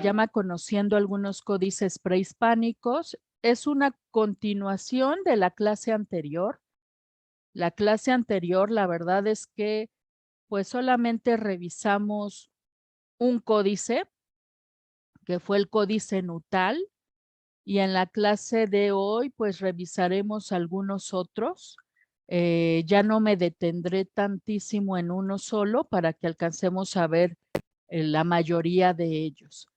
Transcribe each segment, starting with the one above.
llama Conociendo algunos códices prehispánicos. Es una continuación de la clase anterior. La clase anterior, la verdad es que pues solamente revisamos un códice, que fue el códice Nutal, y en la clase de hoy pues revisaremos algunos otros. Ya no me detendré tantísimo en uno solo para que alcancemos a ver la mayoría de ellos.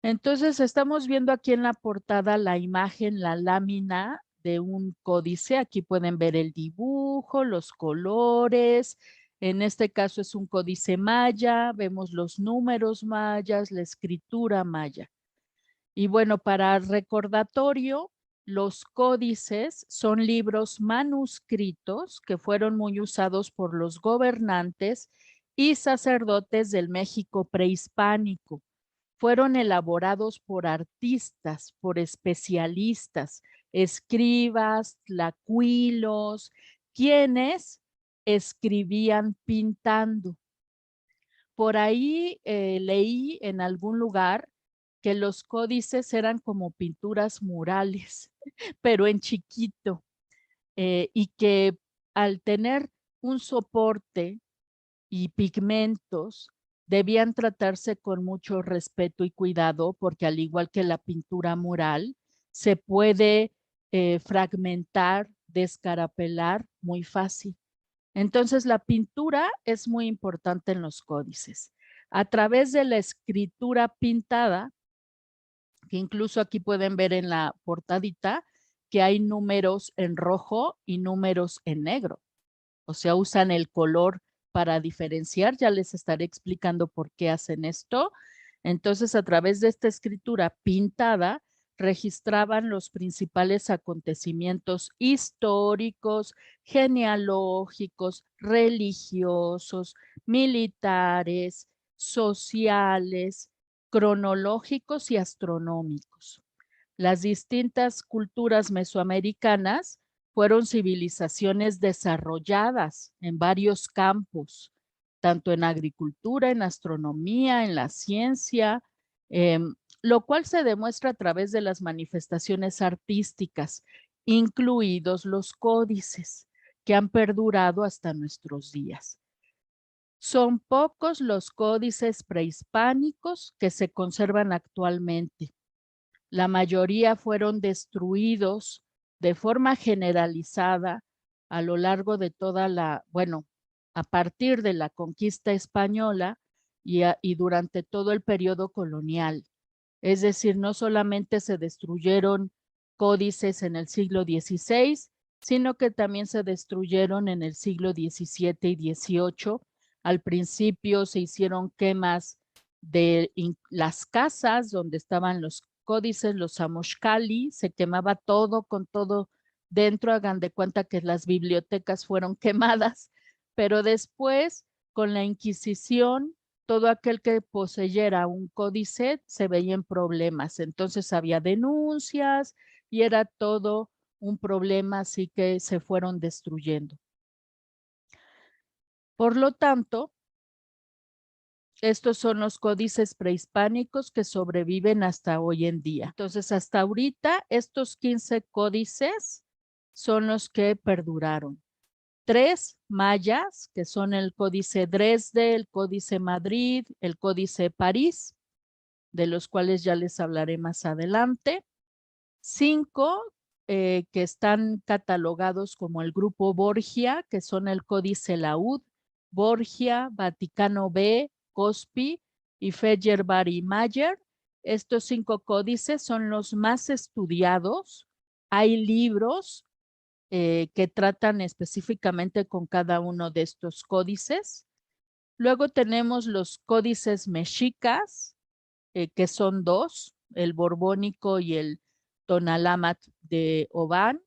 Entonces estamos viendo aquí en la portada la imagen, la lámina de un códice. Aquí pueden ver el dibujo, los colores. En este caso es un códice maya. Vemos los números mayas, la escritura maya. Y bueno, para recordatorio, los códices son libros manuscritos que fueron muy usados por los gobernantes y sacerdotes del México prehispánico. Fueron elaborados por artistas, por especialistas, escribas, tlacuilos, quienes escribían pintando. Por ahí leí en algún lugar que los códices eran como pinturas murales, pero en chiquito, y que al tener un soporte y pigmentos, debían tratarse con mucho respeto y cuidado, porque al igual que la pintura mural, se puede fragmentar, descarapelar muy fácil. Entonces, la pintura es muy importante en los códices. A través de la escritura pintada, que incluso aquí pueden ver en la portadita, que hay números en rojo y números en negro. O sea, usan el color para diferenciar. Ya les estaré explicando por qué hacen esto. Entonces, a través de esta escritura pintada, registraban los principales acontecimientos históricos, genealógicos, religiosos, militares, sociales, cronológicos y astronómicos. Las distintas culturas mesoamericanas fueron civilizaciones desarrolladas en varios campos, tanto en agricultura, en astronomía, en la ciencia, eh, lo cual se demuestra a través de las manifestaciones artísticas, incluidos los códices, que han perdurado hasta nuestros días. Son pocos los códices prehispánicos que se conservan actualmente. La mayoría fueron destruidos de forma generalizada a lo largo de toda a partir de la conquista española y durante todo el periodo colonial. Es decir, no solamente se destruyeron códices en el siglo XVI, sino que también se destruyeron en el siglo XVII y XVIII. Al principio se hicieron quemas de las casas donde estaban los códices, los amoxcali, se quemaba todo con todo dentro. Hagan de cuenta que las bibliotecas fueron quemadas, pero después con la Inquisición todo aquel que poseyera un códice se veía en problemas. Entonces había denuncias y era todo un problema, así que se fueron destruyendo. Por lo tanto, estos son los códices prehispánicos que sobreviven hasta hoy en día. Entonces, hasta ahorita, estos 15 códices son los que perduraron. 3 mayas, que son el Códice Dresde, el Códice Madrid, el Códice París, de los cuales ya les hablaré más adelante. 5 que están catalogados como el grupo Borgia, que son el Códice Laúd, Borgia, Vaticano B, Cospi y Feyerabad Mayer. Estos 5 códices son los más estudiados. Hay libros que tratan específicamente con cada uno de estos códices. Luego tenemos los códices mexicas, que son 2, el borbónico y el tonalámatl de Obán.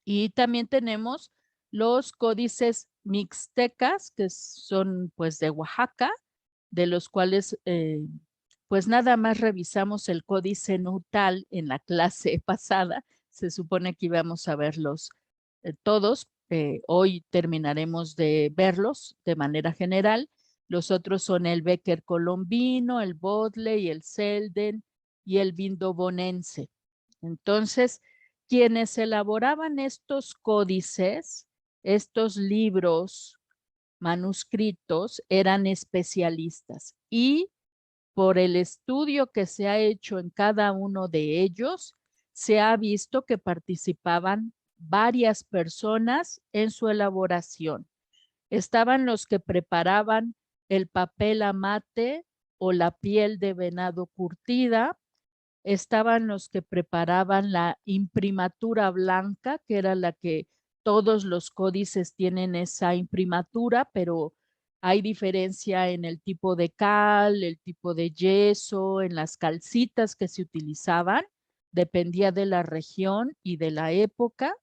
Y también tenemos los códices mixtecas, que son pues de Oaxaca, de los cuales pues nada más revisamos el códice Nutal en la clase pasada. Se supone que íbamos a verlos todos. Hoy terminaremos de verlos de manera general. Los otros son el Becker colombino, el Bodley, el Selden y el Vindobonense. Entonces, quienes elaboraban estos códices, estos libros manuscritos, eran especialistas y por el estudio que se ha hecho en cada uno de ellos, se ha visto que participaban varias personas en su elaboración. Estaban los que preparaban el papel amate o la piel de venado curtida, estaban los que preparaban la imprimatura blanca, que era la que todos los códices tienen esa imprimatura, pero hay diferencia en el tipo de cal, el tipo de yeso, en las calcitas que se utilizaban, dependía de la región y de la época.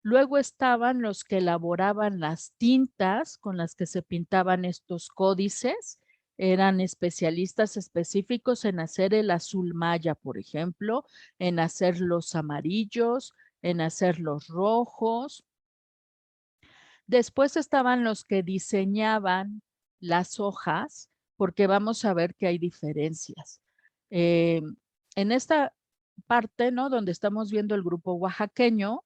Luego estaban los que elaboraban las tintas con las que se pintaban estos códices. Eran especialistas específicos en hacer el azul maya, por ejemplo, en hacer los amarillos, en hacer los rojos. Después estaban los que diseñaban las hojas, porque vamos a ver que hay diferencias. En esta parte, ¿no? Donde estamos viendo el grupo oaxaqueño,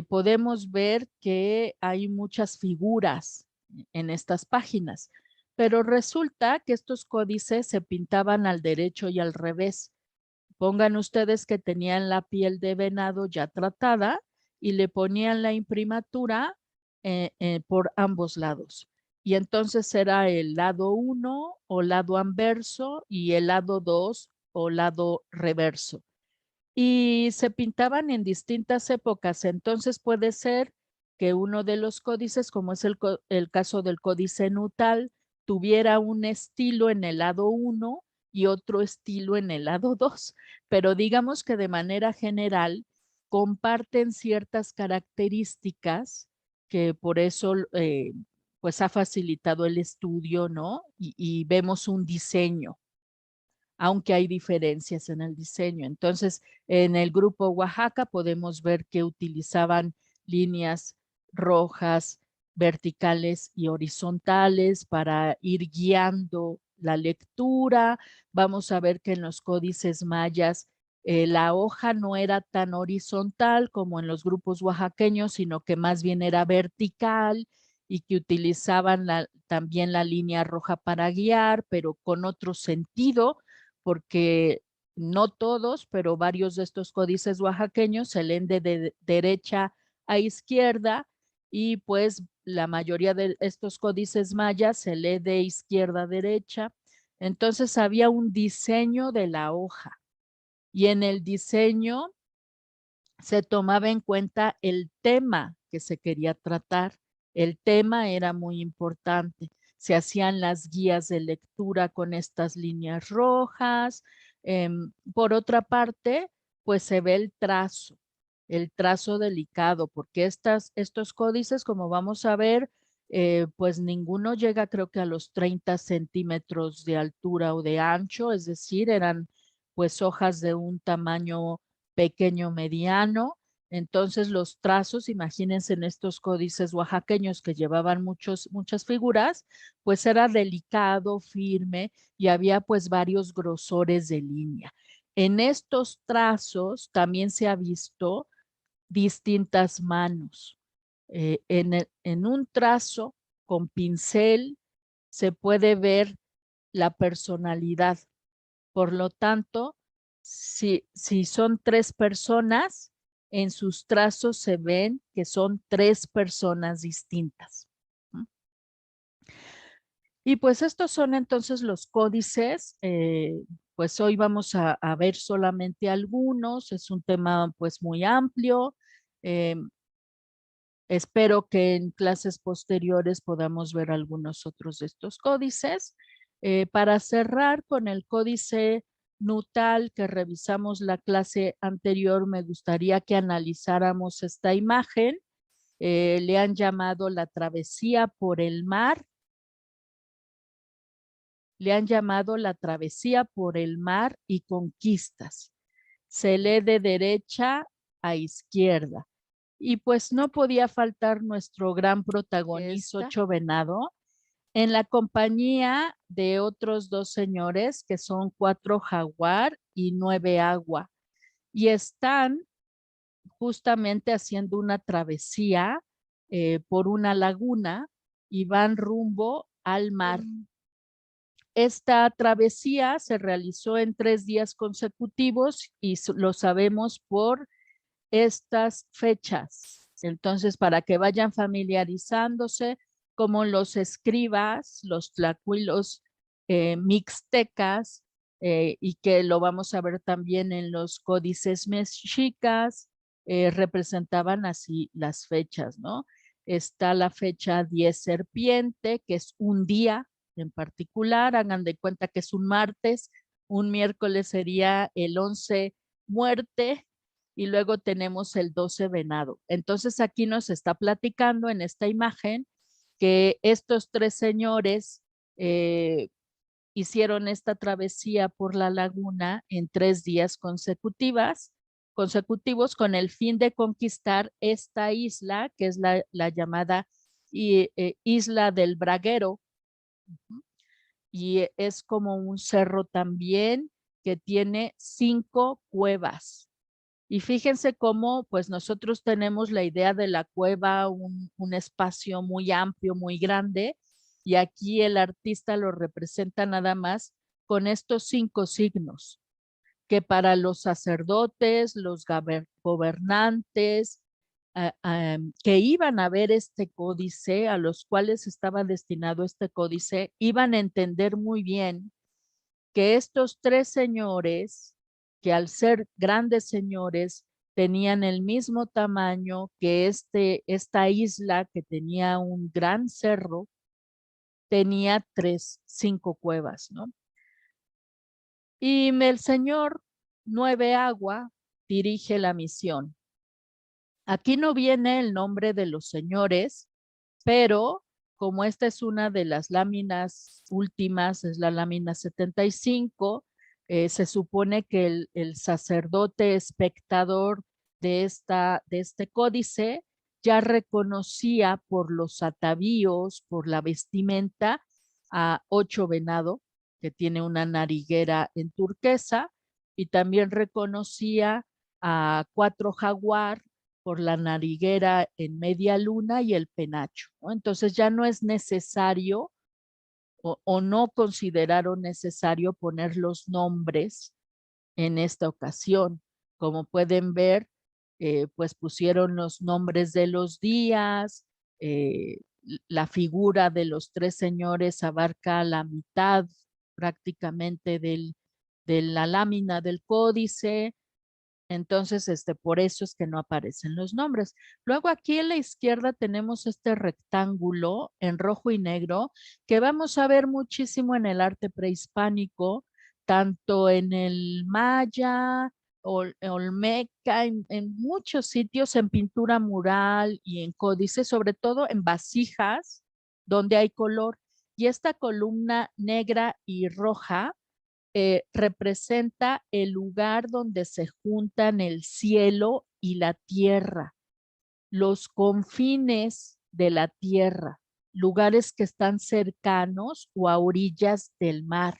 podemos ver que hay muchas figuras en estas páginas, pero resulta que estos códices se pintaban al derecho y al revés. Pongan ustedes que tenían la piel de venado ya tratada y le ponían la imprimatura por ambos lados. Y entonces era el lado 1 o lado anverso y el lado 2 o lado reverso. Y se pintaban en distintas épocas. Entonces puede ser que uno de los códices, como es el caso del códice nutal, tuviera un estilo en el lado 1 y otro estilo en el lado 2. Pero digamos que de manera general comparten ciertas características que por eso pues ha facilitado el estudio, ¿no? Y vemos un diseño, aunque hay diferencias en el diseño. Entonces, en el grupo Oaxaca podemos ver que utilizaban líneas rojas, verticales y horizontales para ir guiando la lectura. Vamos a ver que en los códices mayas la hoja no era tan horizontal como en los grupos oaxaqueños, sino que más bien era vertical y que utilizaban también la línea roja para guiar, pero con otro sentido, porque no todos, pero varios de estos códices oaxaqueños se leen de derecha a izquierda y pues la mayoría de estos códices mayas se lee de izquierda a derecha. Entonces había un diseño de la hoja y en el diseño se tomaba en cuenta el tema que se quería tratar. El tema era muy importante. Se hacían las guías de lectura con estas líneas rojas. Por otra parte, pues se ve el trazo delicado, porque estos códices, como vamos a ver, pues ninguno llega creo que a los 30 centímetros de altura o de ancho, es decir, eran pues hojas de un tamaño pequeño, mediano. Entonces los trazos, imagínense en estos códices oaxaqueños que llevaban muchas figuras, pues era delicado, firme y había pues varios grosores de línea. En estos trazos también se ha visto distintas manos. En un trazo con pincel se puede ver la personalidad. Por lo tanto, si son 3 personas, en sus trazos se ven que son 3 personas distintas. Y pues estos son entonces los códices. Pues hoy vamos a ver solamente algunos. Es un tema pues muy amplio. Espero que en clases posteriores podamos ver algunos otros de estos códices. Para cerrar con el códice Nutal que revisamos la clase anterior, me gustaría que analizáramos esta imagen. Le han llamado la travesía por el mar. Le han llamado la travesía por el mar y conquistas. Se lee de derecha a izquierda. Y pues no podía faltar nuestro gran protagonista, Ocho Venado, en la compañía de otros 2 señores que son 4 jaguar y 9 agua, y están justamente haciendo una travesía por una laguna y van rumbo al mar. Esta travesía se realizó en 3 días consecutivos y lo sabemos por estas fechas. Entonces, para que vayan familiarizándose, como los escribas, los tlacuilos mixtecas, y que lo vamos a ver también en los códices mexicas, representaban así las fechas, ¿no? Está la fecha 10 serpiente, que es un día en particular, hagan de cuenta que es un martes, un miércoles sería el 11 muerte, y luego tenemos el 12 venado. Entonces aquí nos está platicando en esta imagen que estos 3 señores hicieron esta travesía por la laguna en 3 días consecutivos con el fin de conquistar esta isla, que es la llamada Isla del Braguero, y es como un cerro también que tiene 5 cuevas. Y fíjense cómo, pues nosotros tenemos la idea de la cueva, un espacio muy amplio, muy grande, y aquí el artista lo representa nada más con estos 5 signos, que para los sacerdotes, los gobernantes, que iban a ver este códice, a los cuales estaba destinado este códice, iban a entender muy bien que estos 3 señores, que al ser grandes señores, tenían el mismo tamaño que esta isla que tenía un gran cerro, tenía 5 cuevas, ¿no? Y el señor Nueve Agua dirige la misión. Aquí no viene el nombre de los señores, pero como esta es una de las láminas últimas, es la lámina 75, se supone que el sacerdote espectador de este códice ya reconocía por los atavíos, por la vestimenta, a 8 venado, que tiene una nariguera en turquesa, y también reconocía a 4 jaguar por la nariguera en media luna y el penacho, ¿no? Entonces ya no es necesario o no consideraron necesario poner los nombres en esta ocasión. Como pueden ver, pues pusieron los nombres de los días, eh, la figura de los 3 señores abarca la mitad prácticamente de la lámina del códice. Entonces, por eso es que no aparecen los nombres. Luego aquí en la izquierda tenemos este rectángulo en rojo y negro que vamos a ver muchísimo en el arte prehispánico, tanto en el maya, olmeca, en muchos sitios, en pintura mural y en códice, sobre todo en vasijas donde hay color. Y esta columna negra y roja representa el lugar donde se juntan el cielo y la tierra, los confines de la tierra, lugares que están cercanos o a orillas del mar.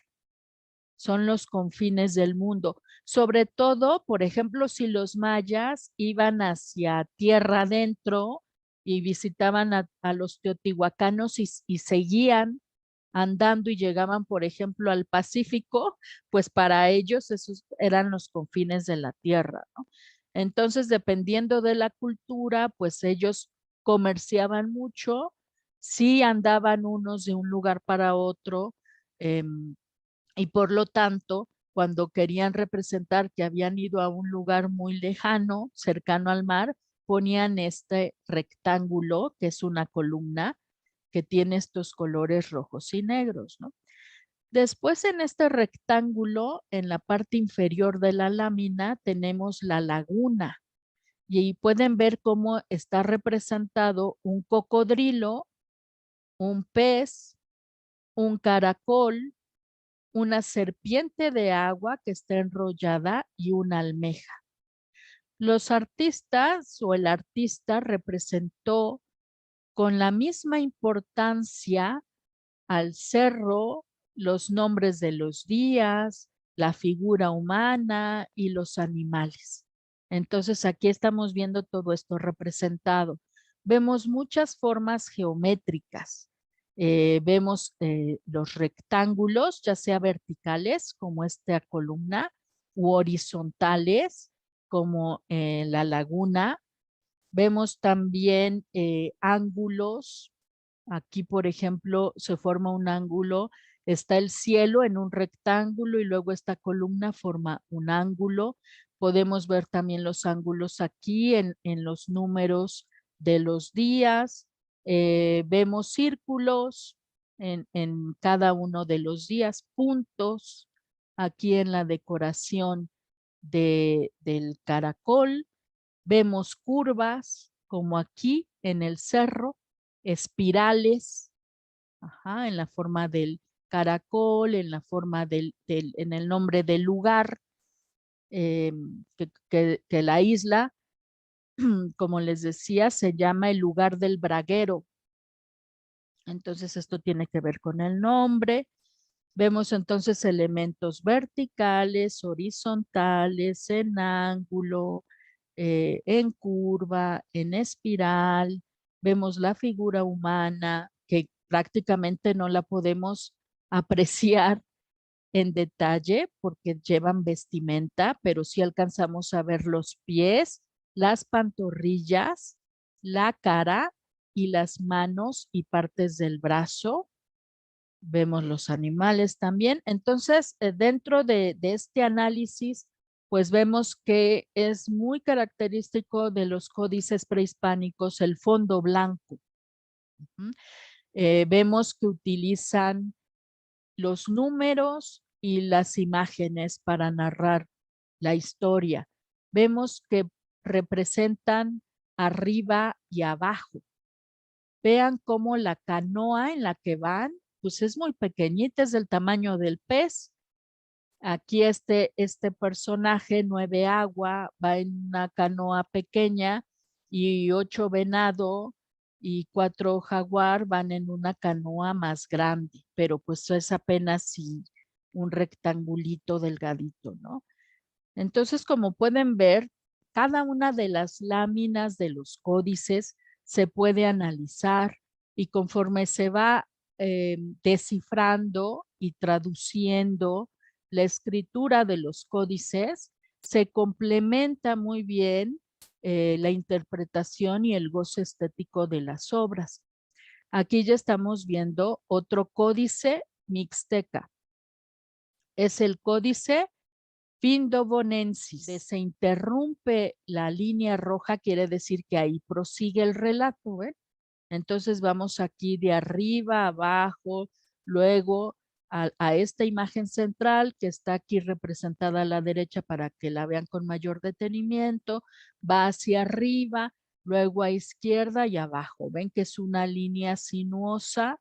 Son los confines del mundo. Sobre todo, por ejemplo, si los mayas iban hacia tierra adentro y visitaban a los teotihuacanos y seguían andando y llegaban, por ejemplo, al Pacífico, pues para ellos esos eran los confines de la tierra, ¿no? Entonces, dependiendo de la cultura, pues ellos comerciaban mucho, sí andaban unos de un lugar para otro, y por lo tanto, cuando querían representar que habían ido a un lugar muy lejano, cercano al mar, ponían este rectángulo, que es una columna, que tiene estos colores rojos y negros, ¿no? Después en este rectángulo, en la parte inferior de la lámina, tenemos la laguna. Y ahí pueden ver cómo está representado un cocodrilo, un pez, un caracol, una serpiente de agua que está enrollada y una almeja. Los artistas o el artista representó con la misma importancia al cerro, los nombres de los días, la figura humana y los animales. Entonces aquí estamos viendo todo esto representado. Vemos muchas formas geométricas. Vemos los rectángulos, ya sea verticales, como esta columna, u horizontales, como la laguna. Vemos también ángulos. Aquí, por ejemplo, se forma un ángulo, está el cielo en un rectángulo y luego esta columna forma un ángulo. Podemos ver también los ángulos aquí en los números de los días. Vemos círculos en cada uno de los días, puntos aquí en la decoración del caracol. Vemos curvas como aquí en el cerro, espirales, ajá, en la forma del caracol, en la forma en el nombre del lugar, que la isla, como les decía, se llama el lugar del Braguero. Entonces esto tiene que ver con el nombre. Vemos entonces elementos verticales, horizontales, en ángulo, en curva, en espiral. Vemos la figura humana que prácticamente no la podemos apreciar en detalle porque llevan vestimenta, pero sí alcanzamos a ver los pies, las pantorrillas, la cara y las manos y partes del brazo. Vemos los animales también. Entonces, dentro de este análisis, pues vemos que es muy característico de los códices prehispánicos el fondo blanco. Ujú. Vemos que utilizan los números y las imágenes para narrar la historia. Vemos que representan arriba y abajo. Vean cómo la canoa en la que van, pues es muy pequeñita, es del tamaño del pez. Aquí este personaje, 9 agua, va en una canoa pequeña y 8 venado y 4 jaguar van en una canoa más grande, pero pues es apenas sí, un rectangulito delgadito, ¿no? Entonces, como pueden ver, cada una de las láminas de los códices se puede analizar y conforme se va descifrando y traduciendo la escritura de los códices, se complementa muy bien la interpretación y el goce estético de las obras. Aquí ya estamos viendo otro códice mixteca. Es el códice Vindobonensis. Se interrumpe la línea roja, quiere decir que ahí prosigue el relato, ¿ven? Entonces vamos aquí de arriba a abajo, luego a esta imagen central que está aquí representada a la derecha para que la vean con mayor detenimiento, va hacia arriba, luego a izquierda y abajo. Ven que es una línea sinuosa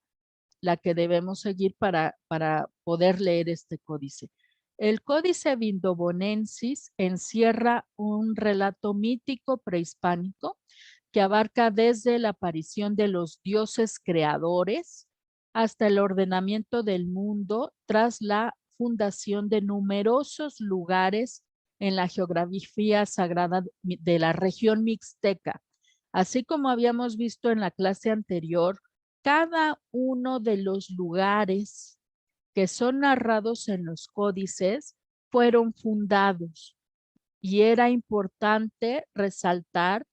la que debemos seguir para poder leer este códice. El Códice Vindobonensis encierra un relato mítico prehispánico que abarca desde la aparición de los dioses creadores hasta el ordenamiento del mundo tras la fundación de numerosos lugares en la geografía sagrada de la región mixteca. Así como habíamos visto en la clase anterior, cada uno de los lugares que son narrados en los códices fueron fundados y era importante resaltar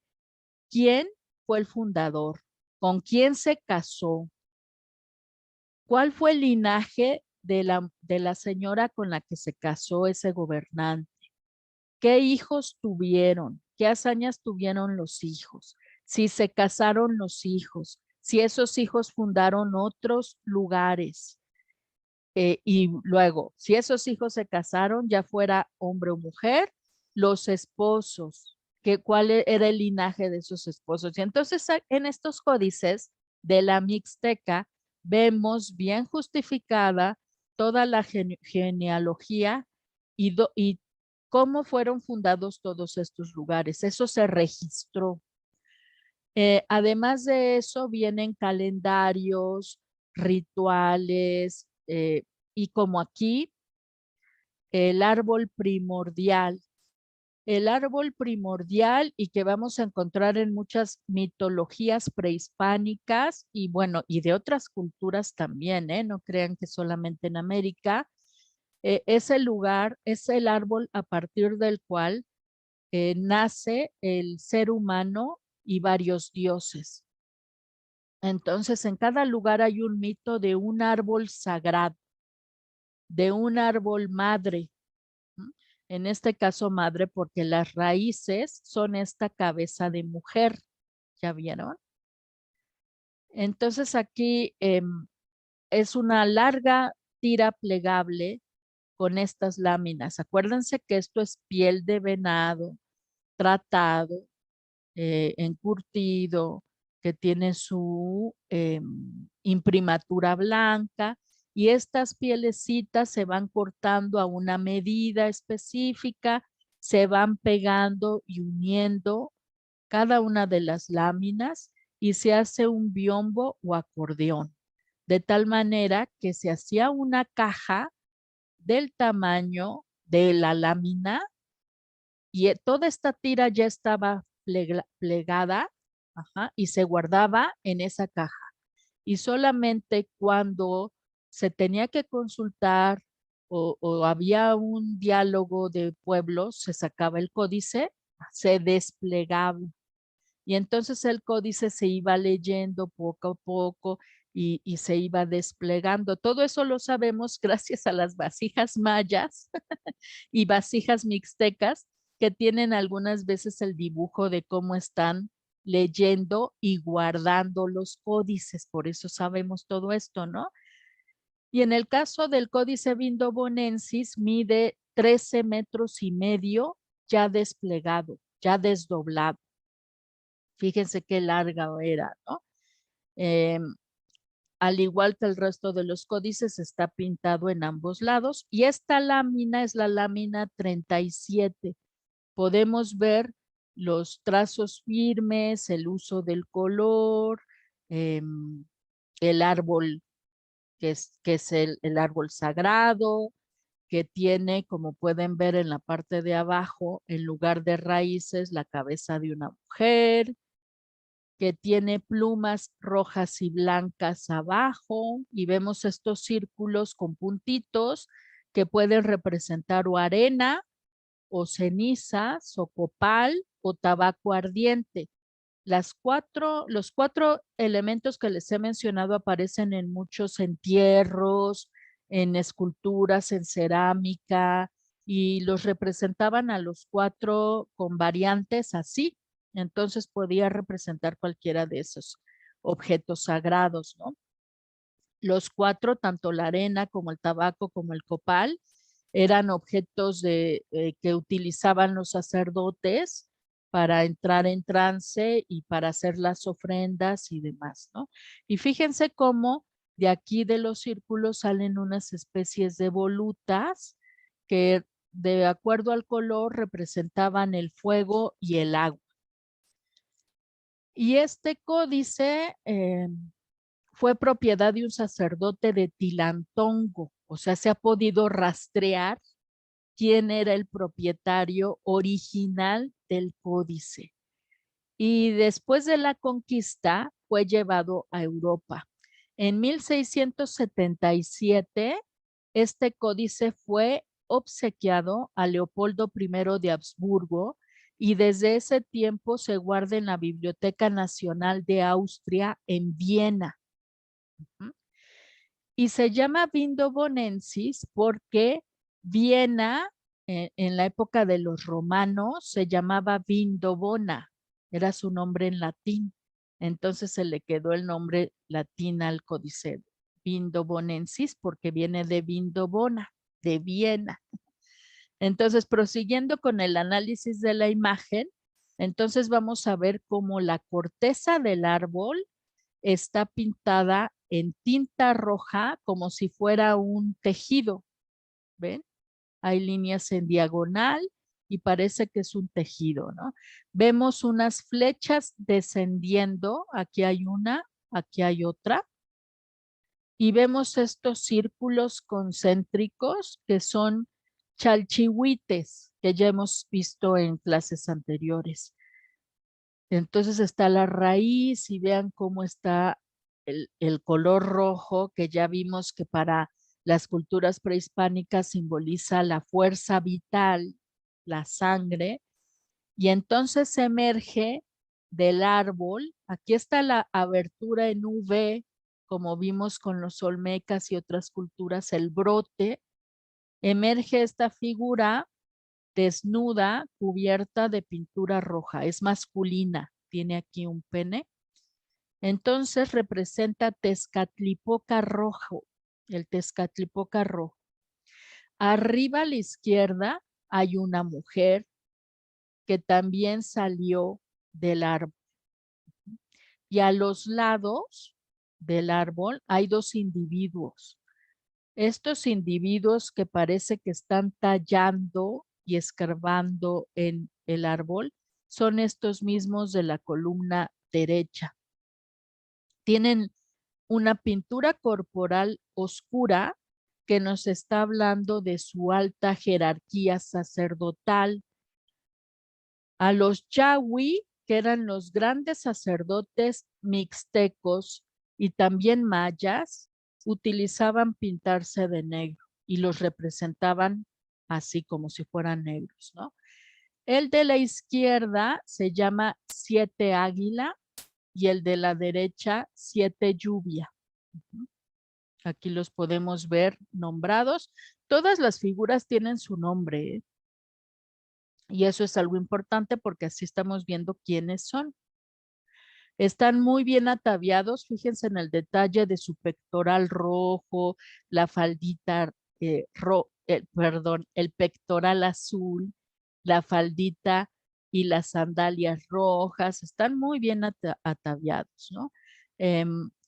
quién fue el fundador, con quién se casó, cuál fue el linaje de la señora con la que se casó ese gobernante, qué hijos tuvieron, qué hazañas tuvieron los hijos, si se casaron los hijos, si esos hijos fundaron otros lugares. Y luego, si esos hijos se casaron, ya fuera hombre o mujer, los esposos, cuál era el linaje de esos esposos. Y entonces en estos códices de la Mixteca vemos bien justificada toda la genealogía y cómo fueron fundados todos estos lugares. Eso se registró. Además de eso, vienen calendarios, rituales, y como aquí, el árbol primordial. El árbol primordial y que vamos a encontrar en muchas mitologías prehispánicas y bueno, y de otras culturas también, ¿eh? No crean que solamente en América. Es el lugar, es el árbol a partir del cual nace el ser humano y varios dioses. Entonces, en cada lugar hay un mito de un árbol sagrado, de un árbol madre. ¿M? En este caso madre porque las raíces son esta cabeza de mujer. ¿Ya vieron? Entonces aquí es una larga tira plegable con estas láminas. Acuérdense que esto es piel de venado, tratado, encurtido, que tiene su imprimatura blanca y estas pielecitas se van cortando a una medida específica, se van pegando y uniendo cada una de las láminas y se hace un biombo o acordeón, de tal manera que se hacía una caja del tamaño de la lámina y toda esta tira ya estaba plegada, ajá, y se guardaba en esa caja. Y solamente cuando se tenía que consultar o había un diálogo de pueblos, se sacaba el códice, se desplegaba. Y entonces el códice se iba leyendo poco a poco y se iba desplegando. Todo eso lo sabemos gracias a las vasijas mayas y vasijas mixtecas que tienen algunas veces el dibujo de cómo están leyendo y guardando los códices. Por eso sabemos todo esto, ¿no? Y en el caso del códice vindobonensis mide 13 metros y medio ya desplegado, ya desdoblado. Fíjense qué larga era, ¿no? Eh, al igual que el resto de los códices, está pintado en ambos lados. Y esta lámina es la lámina 37. Podemos ver los trazos firmes, el uso del color, el árbol que es el árbol sagrado, que tiene, como pueden ver en la parte de abajo, en lugar de raíces, la cabeza de una mujer, que tiene plumas rojas y blancas abajo y vemos estos círculos con puntitos que pueden representar o arena o cenizas o copal o tabaco ardiente. Los cuatro elementos que les he mencionado aparecen en muchos entierros, en esculturas, en cerámica, y los representaban a los cuatro con variantes así. Entonces podía representar cualquiera de esos objetos sagrados, ¿no? Los cuatro, tanto la arena como el tabaco como el copal, eran objetos que utilizaban los sacerdotes para entrar en trance y para hacer las ofrendas y demás, ¿no? Y fíjense cómo de aquí de los círculos salen unas especies de volutas que de acuerdo al color representaban el fuego y el agua. Y este códice fue propiedad de un sacerdote de Tilantongo, o sea, se ha podido rastrear quién era el propietario original del códice. Y después de la conquista fue llevado a Europa. En 1677, este códice fue obsequiado a Leopoldo I de Habsburgo y desde ese tiempo se guarda en la Biblioteca Nacional de Austria en Viena. Y se llama Vindobonensis porque Viena, en la época de los romanos, se llamaba Vindobona, era su nombre en latín. Entonces se le quedó el nombre latín al códice Vindobonensis porque viene de Vindobona, de Viena. Entonces, prosiguiendo con el análisis de la imagen, entonces vamos a ver cómo la corteza del árbol está pintada en tinta roja como si fuera un tejido. ¿Ven? Hay líneas en diagonal y parece que es un tejido, ¿no? Vemos unas flechas descendiendo. Aquí hay una, aquí hay otra. y vemos estos círculos concéntricos que son chalchihuites, que ya hemos visto en clases anteriores. Entonces está la raíz y vean cómo está el color rojo, que ya vimos que para las culturas prehispánicas simboliza la fuerza vital, la sangre, y entonces emerge del árbol. Aquí está la abertura en V, como vimos con los olmecas y otras culturas, el brote. Emerge esta figura desnuda, cubierta de pintura roja. Es masculina, tiene aquí un pene. Entonces representa Tezcatlipoca rojo, el Tezcatlipoca rojo. Arriba a la izquierda hay una mujer que también salió del árbol. Y a los lados del árbol hay dos individuos. Estos individuos que parece que están tallando y escarbando en el árbol son estos mismos de la columna derecha. Tienen una pintura corporal oscura que nos está hablando de su alta jerarquía sacerdotal. A los yahui, que eran los grandes sacerdotes mixtecos y también mayas, utilizaban pintarse de negro y los representaban así como si fueran negros, ¿no? El de la izquierda se llama siete águila y el de la derecha siete lluvia. Aquí los podemos ver nombrados. Todas las figuras tienen su nombre, ¿eh? Y eso es algo importante porque así estamos viendo quiénes son. Están muy bien ataviados, fíjense en el detalle de su pectoral rojo, la faldita, el pectoral azul, la faldita y las sandalias rojas, están muy bien ataviados, ¿no?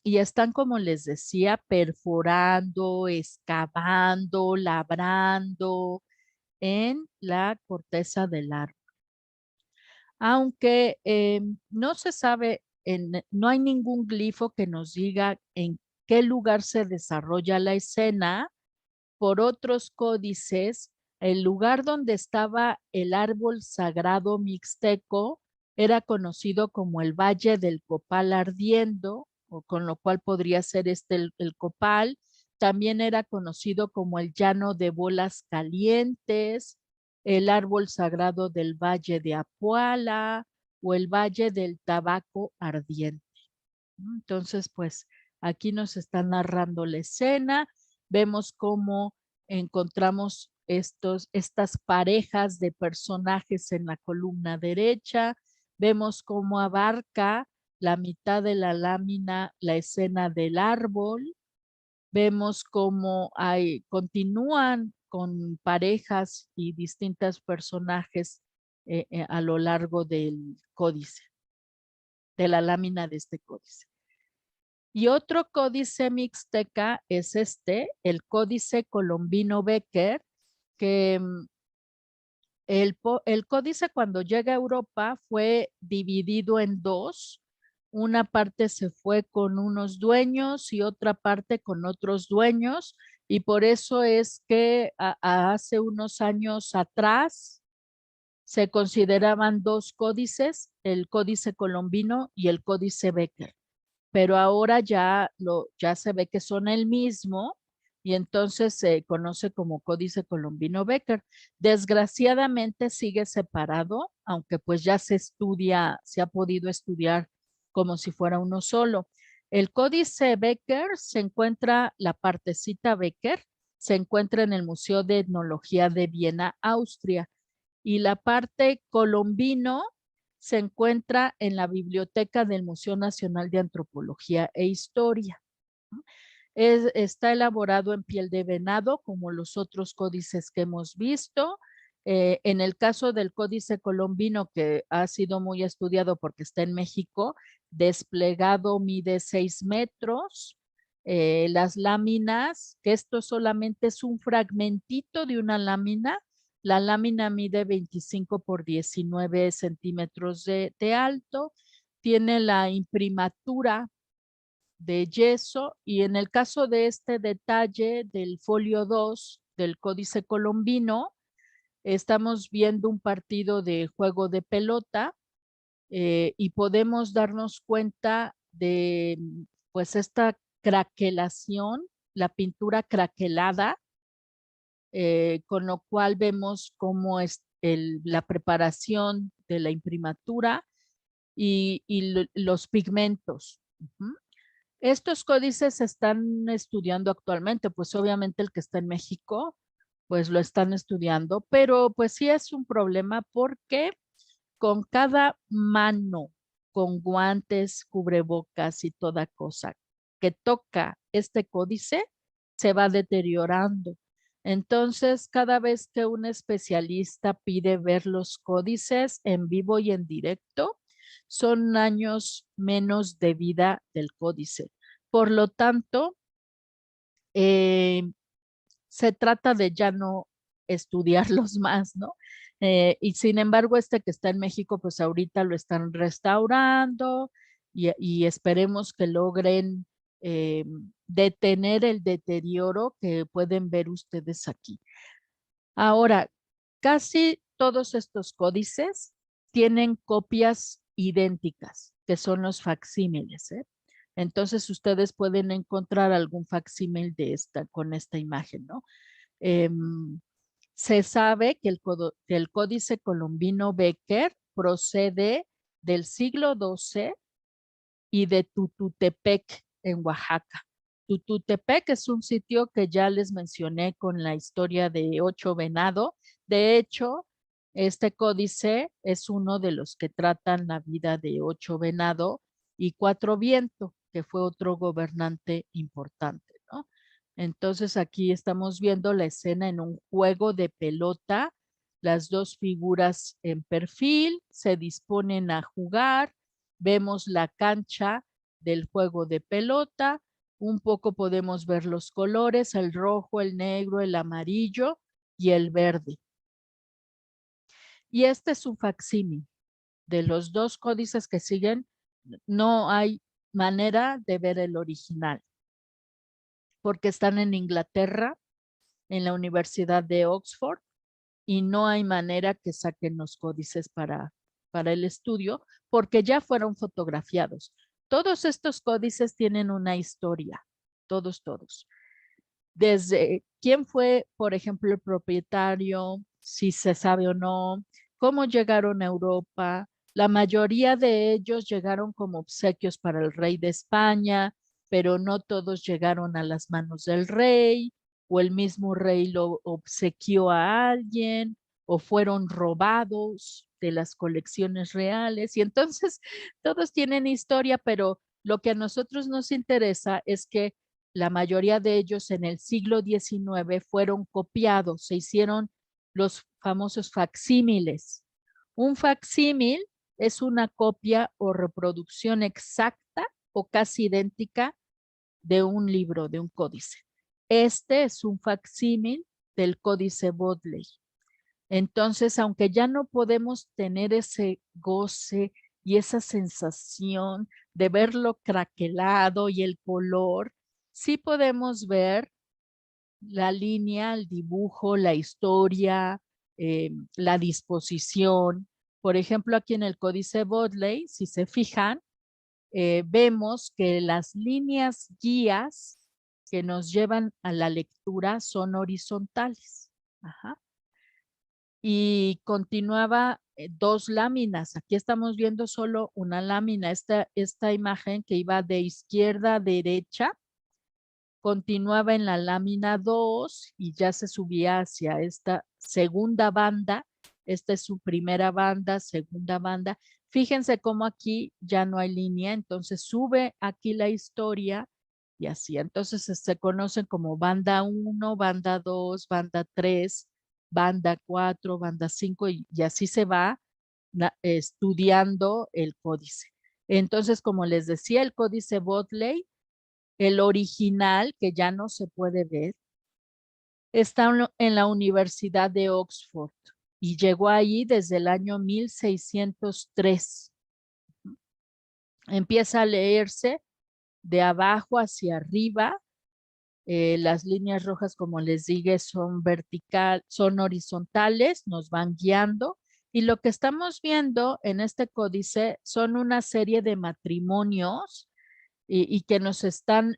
Y están, como les decía, perforando, excavando, labrando en la corteza del árbol. Aunque no se sabe, no hay ningún glifo que nos diga en qué lugar se desarrolla la escena. Por otros códices, el lugar donde estaba el árbol sagrado mixteco era conocido como el Valle del Copal Ardiendo, o con lo cual podría ser el Copal. También era conocido como el Llano de Bolas Calientes, el árbol sagrado del Valle de Apuala o el Valle del Tabaco Ardiente. Entonces, pues aquí nos está narrando la escena, vemos cómo encontramos estas parejas de personajes en la columna derecha, vemos cómo abarca la mitad de la lámina la escena del árbol, vemos cómo continúan con parejas y distintos personajes a lo largo del códice, de la lámina de este códice. Y otro códice mixteca es el códice Colombino-Becker, que el códice cuando llega a Europa fue dividido en dos. Una parte se fue con unos dueños y otra parte con otros dueños. Y por eso es que hace unos años atrás se consideraban dos códices, el códice colombino y el códice Becker. Pero ahora ya se ve que son el mismo y entonces se conoce como Códice Colombino Becker. Desgraciadamente sigue separado, aunque pues ya se estudia, se ha podido estudiar como si fuera uno solo. El Códice Becker se encuentra, la partecita Becker, se encuentra en el Museo de Etnología de Viena, Austria, y la parte colombino se encuentra en la biblioteca del Museo Nacional de Antropología e Historia. Está elaborado en piel de venado, como los otros códices que hemos visto. En el caso del códice colombino, que ha sido muy estudiado porque está en México, desplegado mide 6 metros. Las láminas, que esto solamente es un fragmentito de una lámina. La lámina mide 25 por 19 centímetros de alto. Tiene la imprimatura de yeso, y en el caso de este detalle del folio 2 del Códice Colombino, estamos viendo un partido de juego de pelota y podemos darnos cuenta de pues esta craquelación, la pintura craquelada, con lo cual vemos cómo es la preparación de la imprimatura y los pigmentos. Ujú. Estos códices se están estudiando actualmente, pues obviamente el que está en México, pues lo están estudiando, pero pues sí es un problema porque con cada mano, con guantes, cubrebocas y toda cosa que toca este códice, se va deteriorando. Entonces, cada vez que un especialista pide ver los códices en vivo y en directo, son años menos de vida del códice. Por lo tanto, eh, se trata de ya no estudiarlos más, ¿no? Y sin embargo, este que está en México, pues ahorita lo están restaurando y esperemos que logren eh, detener el deterioro que pueden ver ustedes aquí. Ahora, casi todos estos códices tienen copias idénticas, que son los facsímiles, ¿eh? Entonces ustedes pueden encontrar algún facsímil de con esta imagen, ¿no? Se sabe que que el Códice Colombino Becker procede del siglo XII y de Tututepec en Oaxaca. Tututepec es un sitio que ya les mencioné con la historia de Ocho Venado. De hecho, este códice es uno de los que tratan la vida de Ocho Venado y Cuatro Viento, que fue otro gobernante importante, ¿no? Entonces aquí estamos viendo la escena en un juego de pelota, las dos figuras en perfil se disponen a jugar, vemos la cancha del juego de pelota, un poco podemos ver los colores, el rojo, el negro, el amarillo y el verde. Y este es un facsímil de los dos códices que siguen. No hay manera de ver el original porque están en Inglaterra, en la Universidad de Oxford, y no hay manera que saquen los códices para el estudio porque ya fueron fotografiados. Todos estos códices tienen una historia, todos. Desde quién fue, por ejemplo, el propietario, si se sabe o no, cómo llegaron a Europa. La mayoría de ellos llegaron como obsequios para el rey de España, pero no todos llegaron a las manos del rey, o el mismo rey lo obsequió a alguien, o fueron robados de las colecciones reales. Y entonces todos tienen historia, pero lo que a nosotros nos interesa es que la mayoría de ellos en el siglo XIX fueron copiados, se hicieron los famosos facsímiles. Un facsímil es una copia o reproducción exacta o casi idéntica de un libro, de un códice. Este es un facsímil del Códice Bodley. Entonces, aunque ya no podemos tener ese goce y esa sensación de verlo craquelado y el color, sí podemos ver la línea, el dibujo, la historia, la disposición. Por ejemplo, aquí en el Códice Bodley, si se fijan, vemos que las líneas guías que nos llevan a la lectura son horizontales. Ajá. Y continuaba dos láminas. Aquí estamos viendo solo una lámina. Esta imagen que iba de izquierda a derecha continuaba en la lámina 2 y ya se subía hacia esta segunda banda. Esta es su primera banda, segunda banda. Fíjense cómo aquí ya no hay línea, entonces sube aquí la historia y así. Entonces se conocen como banda 1, banda 2, banda 3, banda 4, banda 5 y así se va estudiando el códice. Entonces, como les decía, el códice Bodley, el original, que ya no se puede ver, está en la Universidad de Oxford y llegó ahí desde el año 1603. Empieza a leerse de abajo hacia arriba. Las líneas rojas, como les dije, son horizontales, nos van guiando. Y lo que estamos viendo en este códice son una serie de matrimonios y que nos están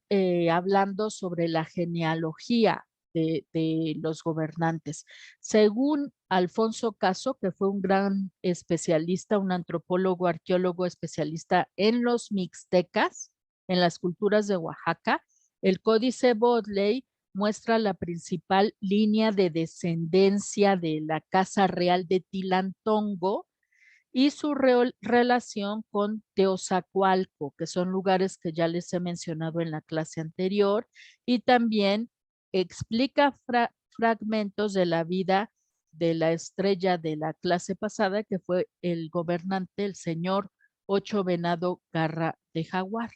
hablando sobre la genealogía de los gobernantes. Según Alfonso Caso, que fue un gran especialista, un antropólogo, arqueólogo especialista en los mixtecas, en las culturas de Oaxaca, el Códice Bodley muestra la principal línea de descendencia de la Casa Real de Tilantongo y su relación con Teozacualco, que son lugares que ya les he mencionado en la clase anterior, y también explica fragmentos de la vida de la estrella de la clase pasada, que fue el gobernante, el señor Ocho Venado Garra de Jaguar.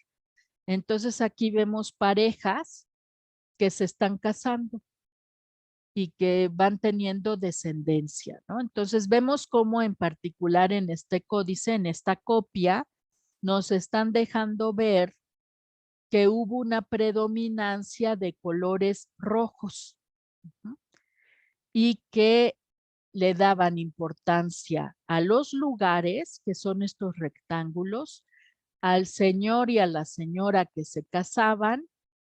Entonces aquí vemos parejas que se están casando y que van teniendo descendencia, ¿no? Entonces vemos cómo en particular en este códice, en esta copia, nos están dejando ver que hubo una predominancia de colores rojos, ¿no? Y que le daban importancia a los lugares, que son estos rectángulos, al señor y a la señora que se casaban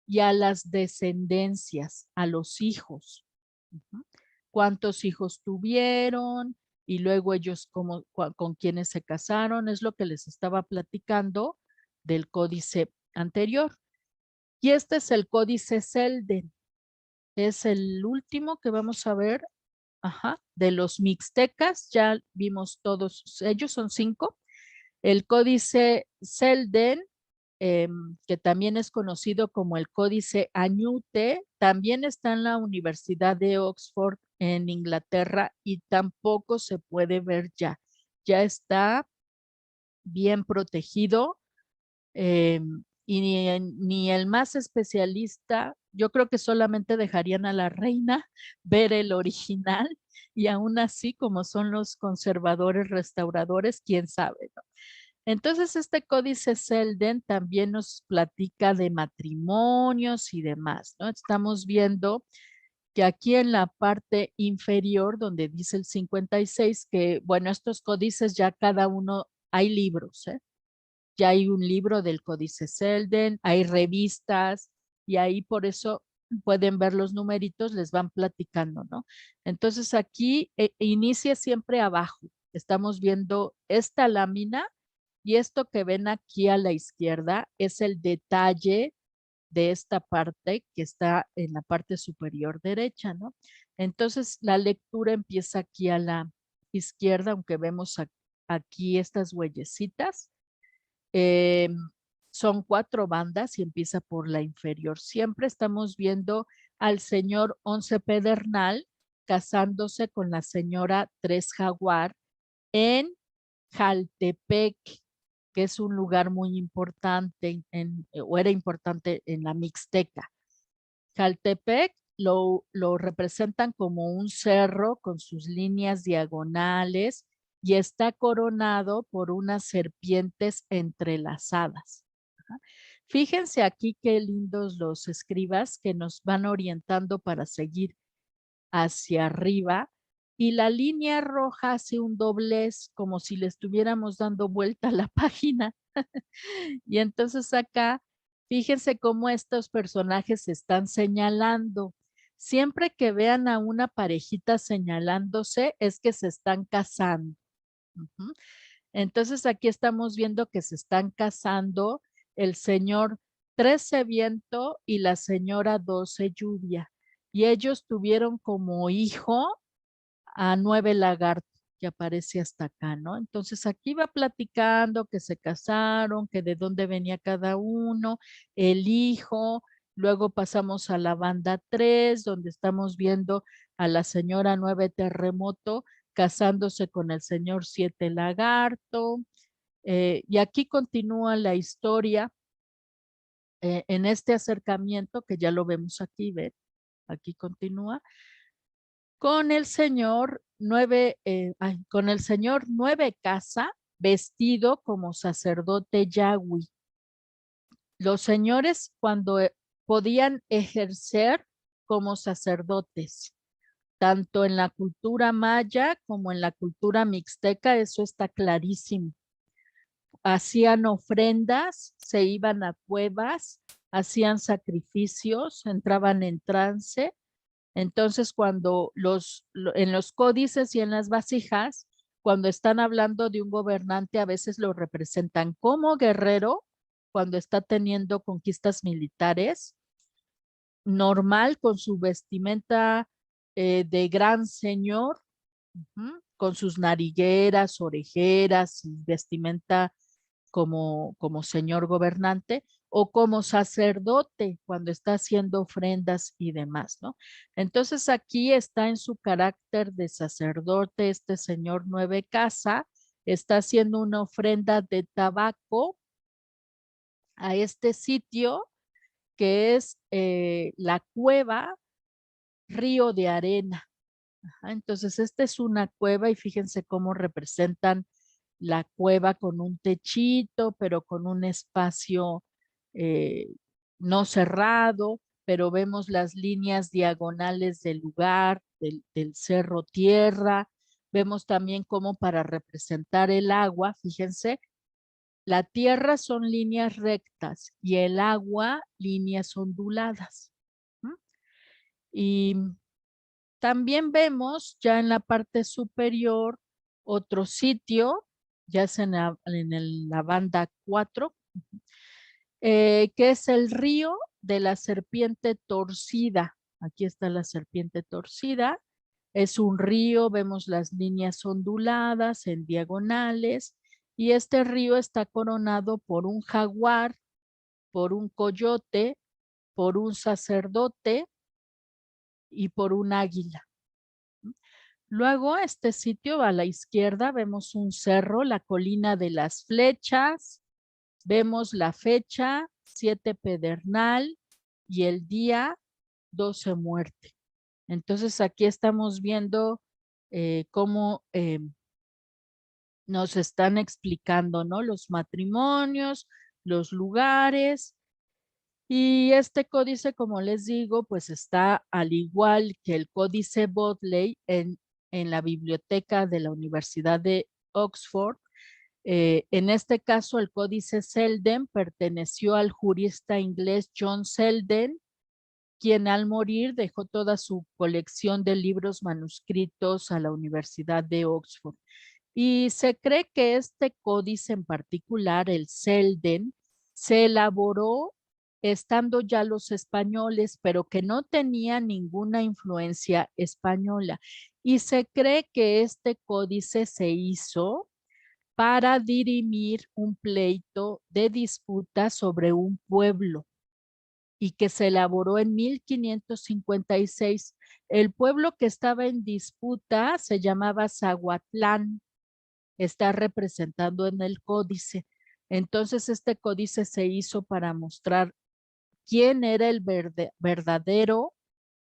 y a las descendencias, a los hijos. Cuántos hijos tuvieron y luego ellos con quienes se casaron, es lo que les estaba platicando del códice anterior. Y este es el códice Selden, es el último que vamos a ver, de los mixtecas, ya vimos todos ellos, son 5. El códice Selden, que también es conocido como el Códice Añute, también está en la Universidad de Oxford en Inglaterra y tampoco se puede ver ya. Ya está bien protegido y ni el más especialista, yo creo que solamente dejarían a la reina ver el original y aún así, como son los conservadores restauradores, quién sabe, ¿no? Entonces, este códice Selden también nos platica de matrimonios y demás, ¿no? Estamos viendo que aquí en la parte inferior, donde dice el 56, que, bueno, estos códices ya cada uno, hay libros, ¿eh? Ya hay un libro del códice Selden, hay revistas, y ahí por eso pueden ver los numeritos, les van platicando, ¿no? Entonces aquí inicia siempre abajo. Estamos viendo esta lámina y esto que ven aquí a la izquierda es el detalle de esta parte que está en la parte superior derecha, ¿no? Entonces la lectura empieza aquí a la izquierda, aunque vemos aquí estas huellecitas. Eh, Son 4 bandas y empieza por la inferior. Siempre estamos viendo al señor Once Pedernal casándose con la señora Tres Jaguar en Jaltepec, que es un lugar muy importante o era importante en la Mixteca. Jaltepec lo representan como un cerro con sus líneas diagonales y está coronado por unas serpientes entrelazadas. Fíjense aquí qué lindos los escribas que nos van orientando para seguir hacia arriba y la línea roja hace un doblez como si le estuviéramos dando vuelta a la página. Y entonces acá, fíjense cómo estos personajes se están señalando. Siempre que vean a una parejita señalándose es que se están casando. Ujú. Entonces aquí estamos viendo que se están casando el señor 13 Viento y la señora 12 Lluvia. Y ellos tuvieron como hijo a 9 Lagarto, que aparece hasta acá, ¿no? Entonces aquí va platicando que se casaron, que de dónde venía cada uno, el hijo. Luego pasamos a la banda 3, donde estamos viendo a la señora 9 Terremoto casándose con el señor 7 Lagarto. Y aquí continúa la historia en este acercamiento, que ya lo vemos aquí, ¿ven? Aquí continúa con el señor 9 Casa vestido como sacerdote Yahweh. los señores cuando podían ejercer como sacerdotes, tanto en la cultura maya como en la cultura mixteca, eso está clarísimo. Hacían ofrendas, se iban a cuevas, hacían sacrificios, entraban en trance. Entonces, cuando en los códices y en las vasijas, cuando están hablando de un gobernante, a veces lo representan como guerrero, cuando está teniendo conquistas militares, normal, con su vestimenta de gran señor, con sus narigueras, orejeras y vestimenta como señor gobernante, o como sacerdote cuando está haciendo ofrendas y demás, ¿no? Entonces aquí está en su carácter de sacerdote este señor Nueve Casa, está haciendo una ofrenda de tabaco a este sitio que es la cueva Río de Arena. Ajá, entonces, esta es una cueva y fíjense cómo representan la cueva con un techito, pero con un espacio eh, no cerrado, pero vemos las líneas diagonales del lugar, del cerro tierra. Vemos también cómo para representar el agua, fíjense, la tierra son líneas rectas y el agua líneas onduladas. ¿Mm? Y también vemos ya en la parte superior otro sitio, ya es en la banda 4, que es el río de la serpiente torcida. Aquí está la serpiente torcida. Es un río, vemos las líneas onduladas en diagonales y este río está coronado por un jaguar, por un coyote, por un sacerdote y por un águila. Luego, este sitio a la izquierda vemos un cerro, la colina de las flechas, vemos la fecha 7 pedernal y el día 12 muerte. Entonces aquí estamos viendo cómo nos están explicando, ¿no? Los matrimonios, los lugares. Y este códice, como les digo, pues está al igual que el códice Bodley en la biblioteca de la Universidad de Oxford. En este caso, el códice Selden perteneció al jurista inglés John Selden, quien al morir dejó toda su colección de libros manuscritos a la Universidad de Oxford. Y se cree que este códice en particular, el Selden, se elaboró estando ya los españoles, pero que no tenía ninguna influencia española. Y se cree que este códice se hizo para dirimir un pleito de disputa sobre un pueblo y que se elaboró en 1556. El pueblo que estaba en disputa se llamaba Zahuatlán, está representando en el códice. Entonces este códice se hizo para mostrar quién era el verdadero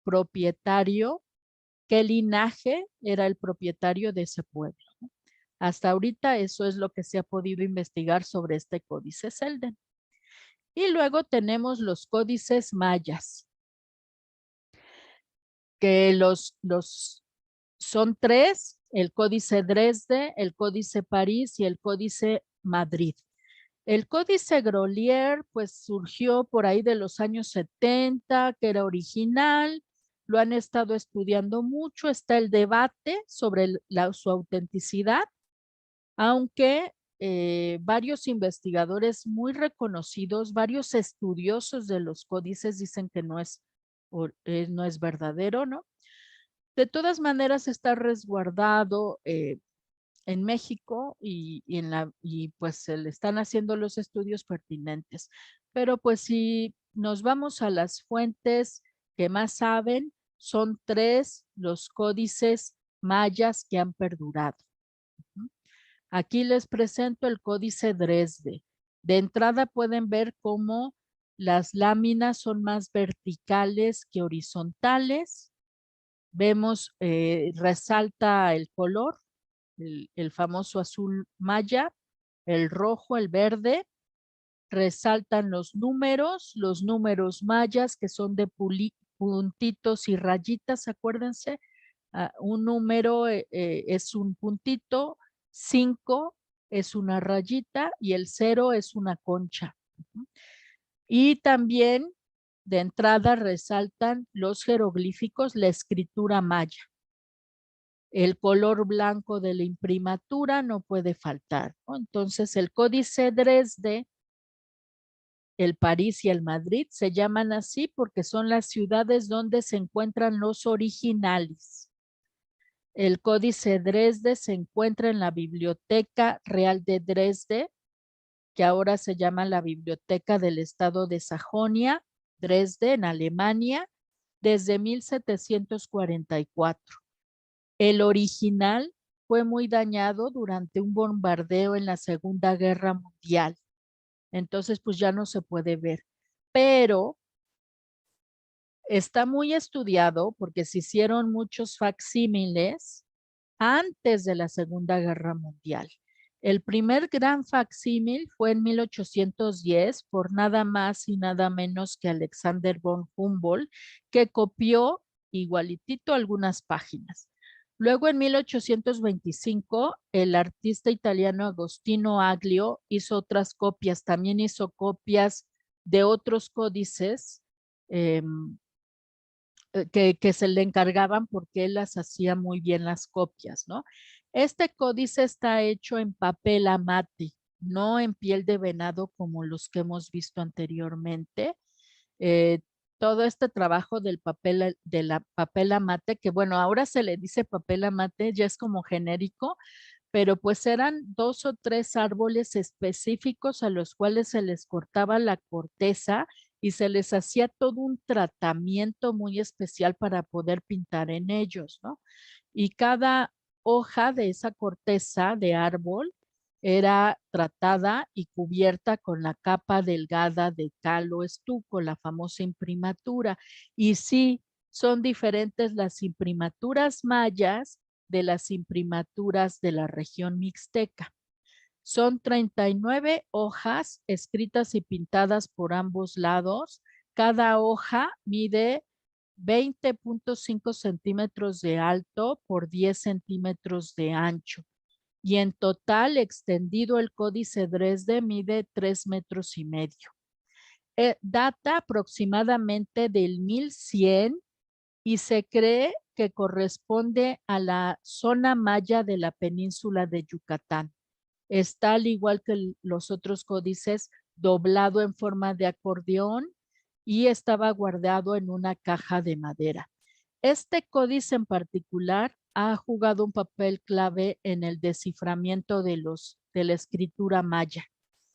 propietario, qué linaje era el propietario de ese pueblo. Hasta ahorita eso es lo que se ha podido investigar sobre este códice Selden. Y luego tenemos los códices mayas, que son tres: el códice Dresde, el códice París y el códice Madrid. El códice Grolier pues surgió por ahí de los años 70, que era original, lo han estado estudiando mucho, está el debate sobre su autenticidad, aunque varios investigadores muy reconocidos, varios estudiosos de los códices dicen que no es verdadero, ¿no? De todas maneras está resguardado en México y pues se le están haciendo los estudios pertinentes. Pero pues si nos vamos a las fuentes que más saben, son tres los códices mayas que han perdurado. Aquí les presento el códice Dresde. De entrada pueden ver cómo las láminas son más verticales que horizontales. Vemos, resalta el color, el famoso azul maya, el rojo, el verde. resaltan los números mayas que son de puntitos y rayitas, acuérdense. Un número es un puntito, 5 es una rayita y el 0 es una concha. Y también de entrada resaltan los jeroglíficos, la escritura maya. El color blanco de la imprimatura no puede faltar, ¿no? Entonces el Códice Dresde, el París y el Madrid se llaman así porque son las ciudades donde se encuentran los originales. El Códice Dresde se encuentra en la Biblioteca Real de Dresde, que ahora se llama la Biblioteca del Estado de Sajonia, Dresde, en Alemania, desde 1744. El original fue muy dañado durante un bombardeo en la Segunda Guerra Mundial. Entonces, pues ya no se puede ver. Pero está muy estudiado porque se hicieron muchos facsímiles antes de la Segunda Guerra Mundial. El primer gran facsímil fue en 1810 por nada más y nada menos que Alexander von Humboldt, que copió igualitito algunas páginas. Luego en 1825 el artista italiano Agostino Aglio hizo otras copias, también hizo copias de otros códices eh, que se le encargaban porque él las hacía muy bien las copias, ¿no? Este códice está hecho en papel amate, no en piel de venado como los que hemos visto anteriormente. Eh, Todo este trabajo del papel, de la papel amate, que bueno, ahora se le dice papel amate, ya es como genérico, pero pues eran 2 o 3 árboles específicos a los cuales se les cortaba la corteza y se les hacía todo un tratamiento muy especial para poder pintar en ellos, ¿no? Y cada hoja de esa corteza de árbol era tratada y cubierta con la capa delgada de cal o estuco, la famosa imprimatura. Y sí, son diferentes las imprimaturas mayas de las imprimaturas de la región mixteca. Son 39 hojas escritas y pintadas por ambos lados. Cada hoja mide 20.5 centímetros de alto por 10 centímetros de ancho. Y en total extendido el Códice Dresde mide 3,5 metros. Data aproximadamente del 1100 y se cree que corresponde a la zona maya de la península de Yucatán. Está al igual que los otros códices doblado en forma de acordeón y estaba guardado en una caja de madera. Este códice en particular ha jugado un papel clave en el desciframiento de la escritura maya.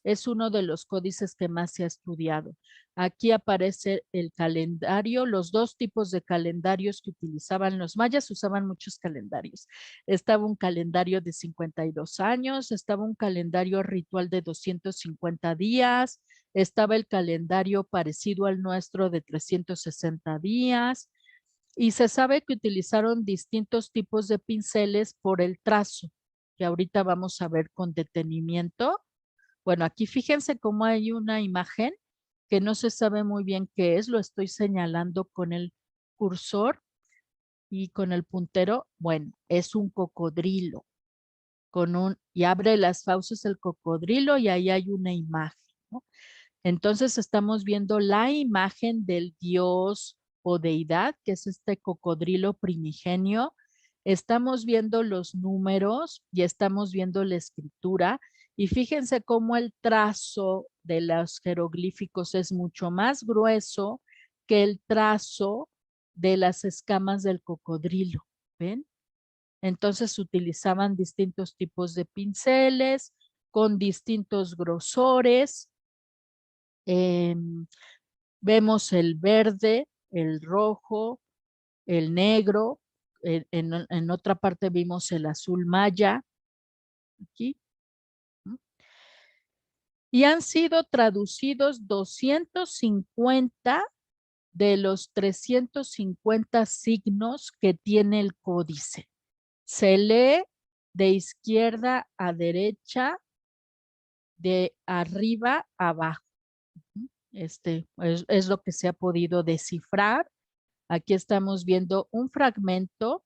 Es uno de los códices que más se ha estudiado. Aquí aparece el calendario, los 2 tipos de calendarios que utilizaban los mayas, usaban muchos calendarios. Estaba un calendario de 52 años, estaba un calendario ritual de 250 días, estaba el calendario parecido al nuestro de 360 días, y se sabe que utilizaron distintos tipos de pinceles por el trazo, que ahorita vamos a ver con detenimiento. Bueno, aquí fíjense cómo hay una imagen que no se sabe muy bien qué es, lo estoy señalando con el cursor y con el puntero. Bueno, es un cocodrilo y abre las fauces el cocodrilo y ahí hay una imagen, ¿no? Entonces estamos viendo la imagen del dios o deidad, que es este cocodrilo primigenio. Estamos viendo los números y estamos viendo la escritura. Y fíjense cómo el trazo de los jeroglíficos es mucho más grueso que el trazo de las escamas del cocodrilo. ¿Ven? Entonces utilizaban distintos tipos de pinceles con distintos grosores. Vemos el verde, el rojo, el negro. En otra parte vimos el azul maya. Aquí. Y han sido traducidos 250 de los 350 signos que tiene el códice. Se lee de izquierda a derecha, de arriba a abajo. Es lo que se ha podido descifrar. Aquí estamos viendo un fragmento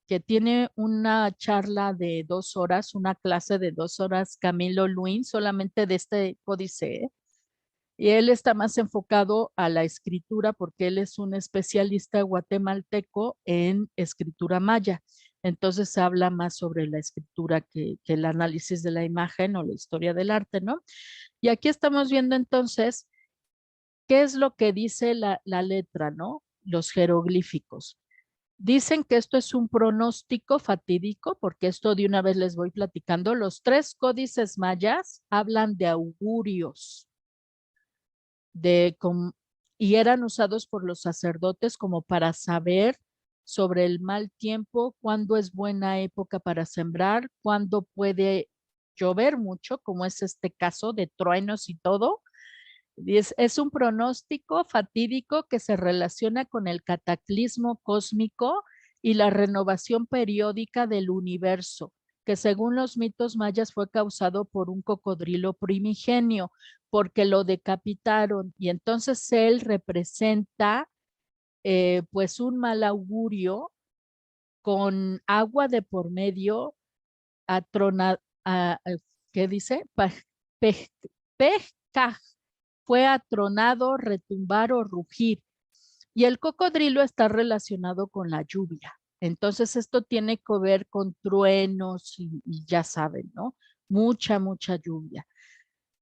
que tiene una charla de 2 horas, una clase de 2 horas, Camilo Luin, solamente de este códice. Y él está más enfocado a la escritura porque él es un especialista guatemalteco en escritura maya. Entonces habla más sobre la escritura que el análisis de la imagen o la historia del arte, ¿no? Y aquí estamos viendo entonces qué es lo que dice la letra, ¿no? Los jeroglíficos. Dicen que esto es un pronóstico fatídico, porque esto de una vez les voy platicando. Los 3 códices mayas hablan de augurios, y eran usados por los sacerdotes como para saber sobre el mal tiempo, cuándo es buena época para sembrar, cuándo puede llover mucho, como es este caso de truenos y todo. Es un pronóstico fatídico que se relaciona con el cataclismo cósmico y la renovación periódica del universo, que según los mitos mayas fue causado por un cocodrilo primigenio, porque lo decapitaron y entonces él representa pues un mal augurio con agua de por medio, atrona, ¿qué dice? Pejcaj, fue atronado, retumbar o rugir. Y el cocodrilo está relacionado con la lluvia. Entonces esto tiene que ver con truenos y ya saben, ¿no? Mucha lluvia.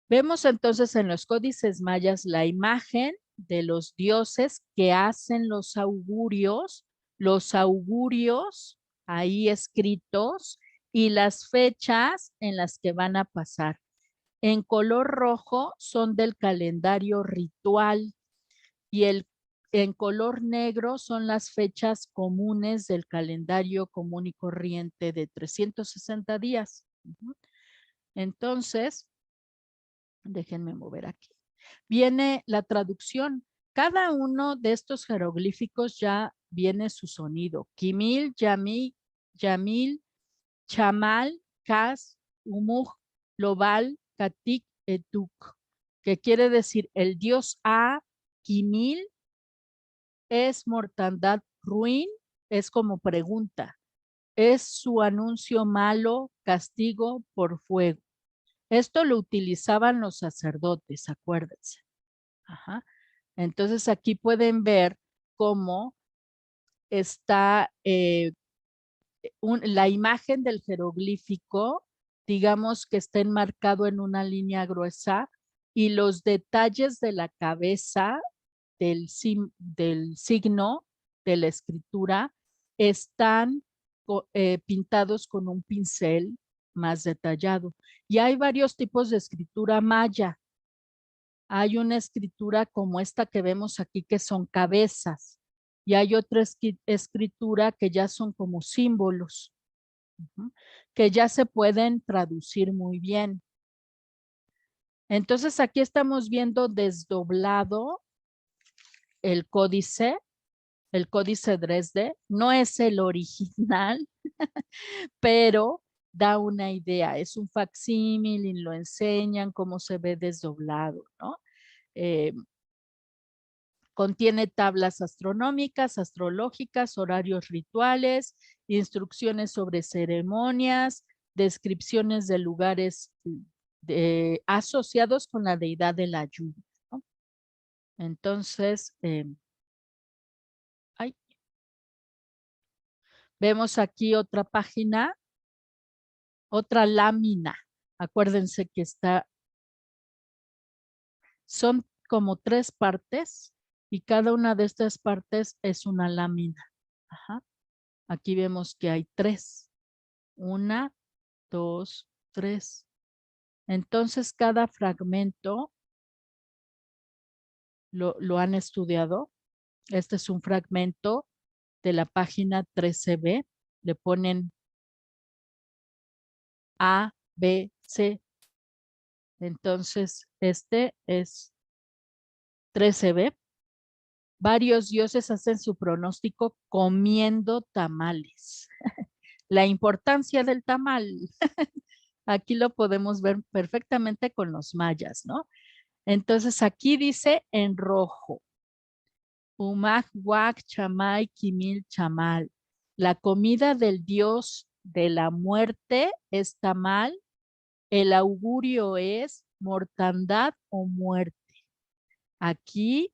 Vemos entonces en los códices mayas la imagen de los dioses que hacen los augurios ahí escritos y las fechas en las que van a pasar. En color rojo son del calendario ritual y en color negro son las fechas comunes del calendario común y corriente de 360 días. Entonces, déjenme mover aquí. Viene la traducción. Cada uno de estos jeroglíficos ya viene su sonido. Kimil, Yamil, Chamal, Kas, Umuj, Lobal, Katik, Etuk, que quiere decir el dios A, Kimil, es mortandad, ruin, es como pregunta. Es su anuncio malo, castigo por fuego. Esto lo utilizaban los sacerdotes, acuérdense. Ajá. Entonces aquí pueden ver cómo está la imagen del jeroglífico, digamos que está enmarcado en una línea gruesa y los detalles de la cabeza del signo de la escritura están pintados con un pincel más detallado. Y hay varios tipos de escritura maya. Hay una escritura como esta que vemos aquí que son cabezas y hay otra escritura que ya son como símbolos, que ya se pueden traducir muy bien. Entonces aquí estamos viendo desdoblado el códice Dresde. No es el original, pero da una idea. Es un facsímil y lo enseñan cómo se ve desdoblado, ¿no? Contiene tablas astronómicas, astrológicas, horarios rituales, instrucciones sobre ceremonias, descripciones de lugares asociados con la deidad de la lluvia, ¿no? Entonces, vemos aquí otra página, otra lámina. Acuérdense que son como 3 partes y cada una de estas partes es una lámina. Ajá. Aquí vemos que hay 3. 1, 2, 3. Entonces, cada fragmento lo han estudiado. Este es un fragmento de la página 13B. Le ponen A, B, C. Entonces, este es 13B. Varios dioses hacen su pronóstico comiendo tamales. La importancia del tamal. Aquí lo podemos ver perfectamente con los mayas, ¿no? Entonces aquí dice en rojo. Umak wak chamay kimil chamal. La comida del dios de la muerte está mal. El augurio es mortandad o muerte. Aquí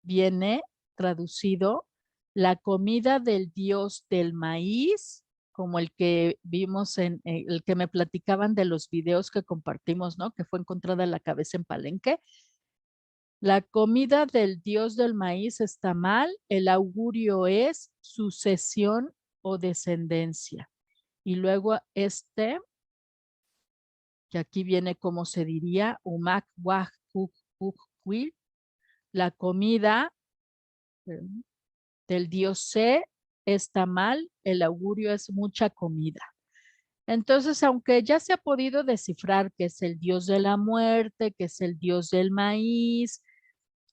viene traducido la comida del dios del maíz, como el que vimos en el que me platicaban de los videos que compartimos, ¿no? Que fue encontrada la cabeza en Palenque. La comida del dios del maíz está mal, el augurio es sucesión o descendencia. Y luego que aquí viene como se diría, umak wah la comida del dios C está mal, el augurio es mucha comida. Entonces, aunque ya se ha podido descifrar que es el dios de la muerte, que es el dios del maíz,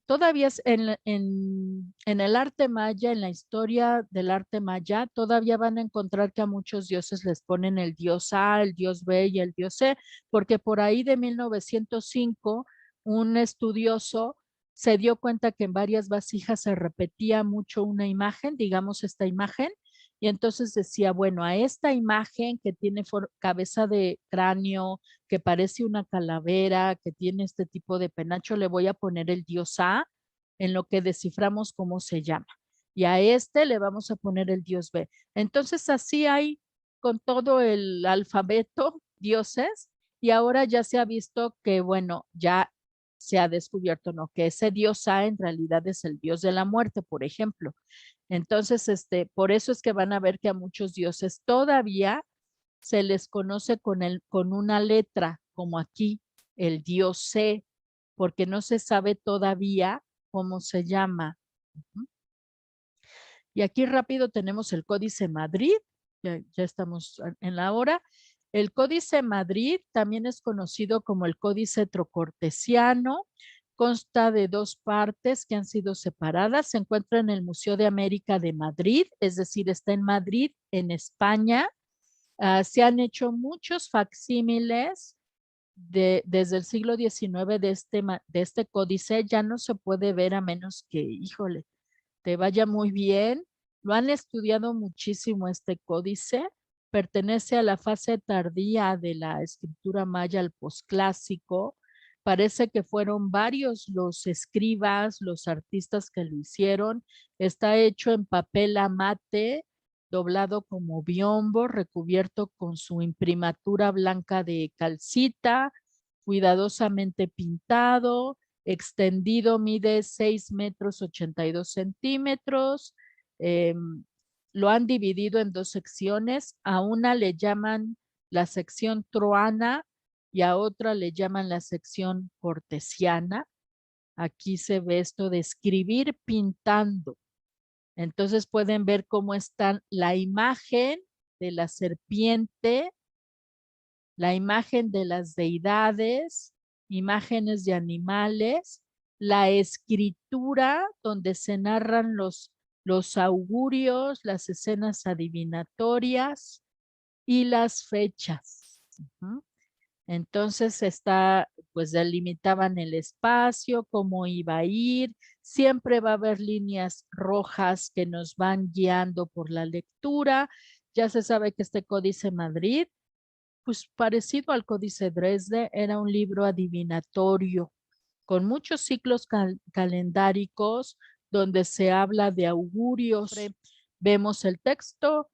todavía en el arte maya, en la historia del arte maya, todavía van a encontrar que a muchos dioses les ponen el dios A, el dios B y el dios C, porque por ahí de 1905, un estudioso se dio cuenta que en varias vasijas se repetía mucho una imagen, digamos esta imagen, y entonces decía, bueno, a esta imagen que tiene cabeza de cráneo, que parece una calavera, que tiene este tipo de penacho, le voy a poner el dios A en lo que desciframos cómo se llama. Y a este le vamos a poner el dios B. Entonces así hay con todo el alfabeto dioses y ahora ya se ha visto que, bueno, ya se ha descubierto, ¿no? Que ese dios A en realidad es el dios de la muerte, por ejemplo. Entonces, por eso es que van a ver que a muchos dioses todavía se les conoce con una letra, como aquí, el dios C, porque no se sabe todavía cómo se llama. Y aquí rápido tenemos el Códice Madrid, ya estamos en la hora. El Códice Madrid también es conocido como el Códice Trocortesiano, consta de dos partes que han sido separadas, se encuentra en el Museo de América de Madrid, es decir, está en Madrid, en España. Se han hecho muchos facsímiles desde el siglo XIX de este códice, ya no se puede ver a menos que, híjole, te vaya muy bien. Lo han estudiado muchísimo este códice. Pertenece a la fase tardía de la escritura maya al posclásico. Parece que fueron varios los escribas, los artistas que lo hicieron. Está hecho en papel amate, doblado como biombo, recubierto con su imprimatura blanca de calcita, cuidadosamente pintado, extendido, mide 6 metros 82 centímetros. Eh, lo han dividido en dos secciones. A una le llaman la sección troana y a otra le llaman la sección cortesiana. Aquí se ve esto de escribir pintando. Entonces pueden ver cómo está la imagen de la serpiente, la imagen de las deidades, imágenes de animales, la escritura donde se narran los augurios, las escenas adivinatorias y las fechas. Entonces pues delimitaban el espacio, cómo iba a ir, siempre va a haber líneas rojas que nos van guiando por la lectura. Ya se sabe que este Códice Madrid, pues parecido al Códice Dresde, era un libro adivinatorio con muchos ciclos calendáricos donde se habla de augurios. Vemos el texto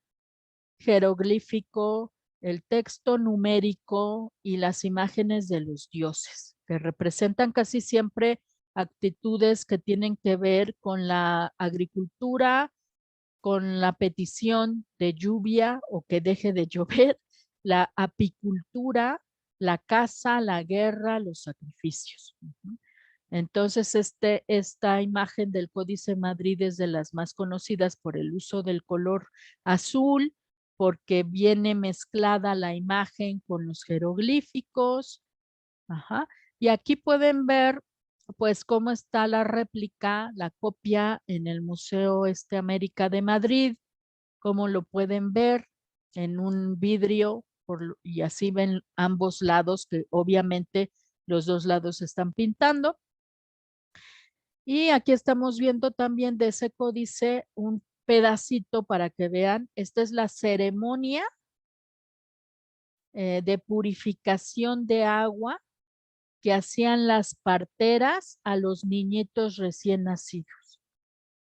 jeroglífico, el texto numérico y las imágenes de los dioses, que representan casi siempre actitudes que tienen que ver con la agricultura, con la petición de lluvia o que deje de llover, la apicultura, la caza, la guerra, los sacrificios. Entonces, esta imagen del Códice Madrid es de las más conocidas por el uso del color azul, porque viene mezclada la imagen con los jeroglíficos. Ajá. Y aquí pueden ver, pues, cómo está la réplica, la copia en el Museo América de Madrid, cómo lo pueden ver en un vidrio, y así ven ambos lados, que obviamente los dos lados están pintando. Y aquí estamos viendo también de ese códice un pedacito para que vean. Esta es la ceremonia de purificación de agua que hacían las parteras a los niñitos recién nacidos.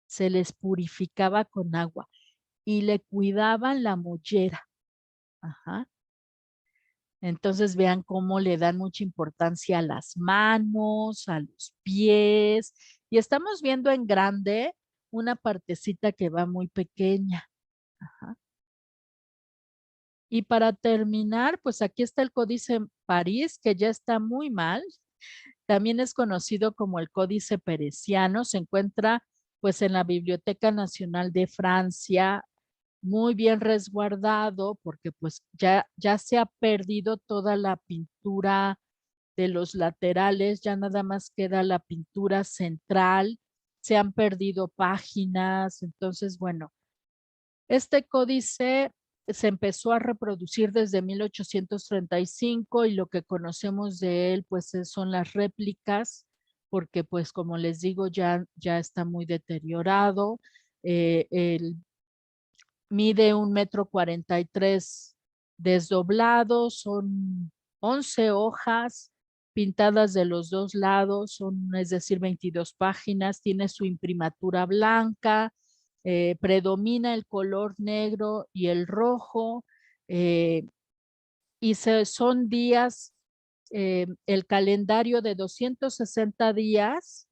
Se les purificaba con agua y le cuidaban la mollera. Ajá. Entonces vean cómo le dan mucha importancia a las manos, a los pies. Y estamos viendo en grande una partecita que va muy pequeña. Ajá. Y para terminar, pues aquí está el Códice París, que ya está muy mal. También es conocido como el Códice Peresiano. Se encuentra pues en la Biblioteca Nacional de Francia, muy bien resguardado porque pues ya se ha perdido toda la pintura de los laterales, ya nada más queda la pintura central, se han perdido páginas, entonces bueno, este códice se empezó a reproducir desde 1835 y lo que conocemos de él pues son las réplicas, porque pues como les digo ya está muy deteriorado. El mide 1,43 m desdoblado, son 11 hojas pintadas de los dos lados, es decir, 22 páginas, tiene su imprimatura blanca, predomina el color negro y el rojo, eh, y son días, el calendario de 260 días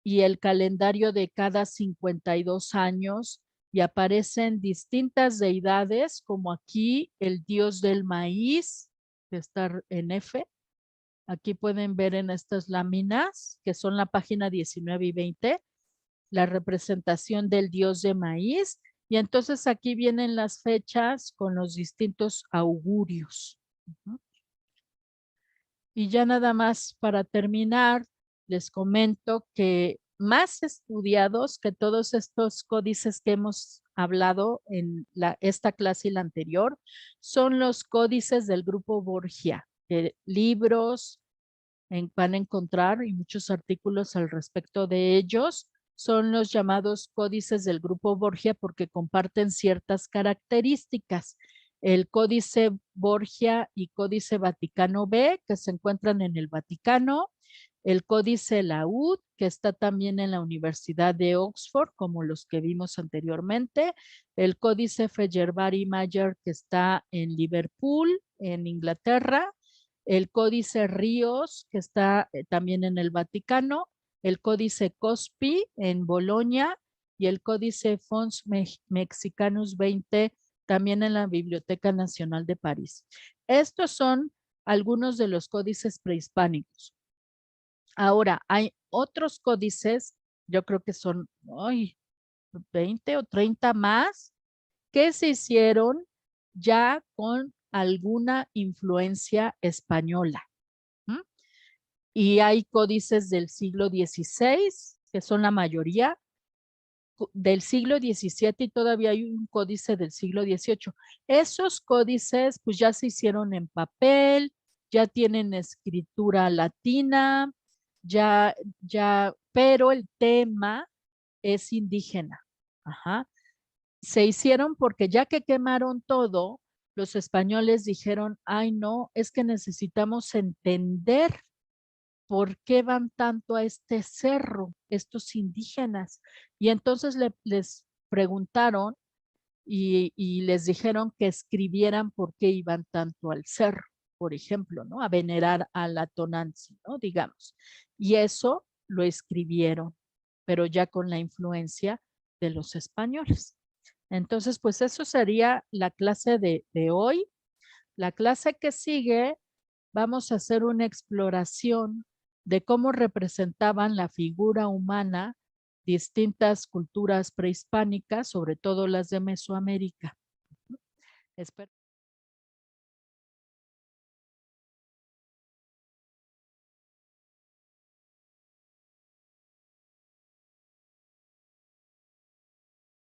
y el calendario de cada 52 años, y aparecen distintas deidades, como aquí el dios del maíz, que está en F. Aquí pueden ver en estas láminas, que son la página 19 y 20, la representación del dios de maíz. Y entonces aquí vienen las fechas con los distintos augurios. Y ya nada más para terminar, les comento que más estudiados que todos estos códices que hemos hablado en esta clase y la anterior, son los códices del grupo Borgia. Libros van a encontrar y muchos artículos al respecto de ellos. Son los llamados códices del grupo Borgia porque comparten ciertas características. El Códice Borgia y Códice Vaticano B, que se encuentran en el Vaticano, el Códice Laúd, que está también en la Universidad de Oxford, como los que vimos anteriormente, el Códice Feyerabad Mayer, que está en Liverpool, en Inglaterra, el Códice Ríos, que está también en el Vaticano, el Códice Cospi en Bolonia y el Códice Fons Mexicanus 20 también en la Biblioteca Nacional de París. Estos son algunos de los códices prehispánicos. Ahora, hay otros códices, yo creo que son 20 o 30 más, que se hicieron ya con alguna influencia española. ¿Mm? Y hay códices del siglo XVI, que son la mayoría, del siglo XVII y todavía hay un códice del siglo XVIII. Esos códices pues ya se hicieron en papel, ya tienen escritura latina, pero el tema es indígena. Ajá. Se hicieron porque ya que quemaron todo, los españoles dijeron, ay no, es que necesitamos entender por qué van tanto a este cerro estos indígenas. Y entonces les preguntaron y les dijeron que escribieran por qué iban tanto al cerro, por ejemplo, ¿no? A venerar a la Tonantzin, ¿no? Digamos. Y eso lo escribieron, pero ya con la influencia de los españoles. Entonces, pues eso sería la clase de hoy. La clase que sigue, vamos a hacer una exploración de cómo representaban la figura humana distintas culturas prehispánicas, sobre todo las de Mesoamérica. Espero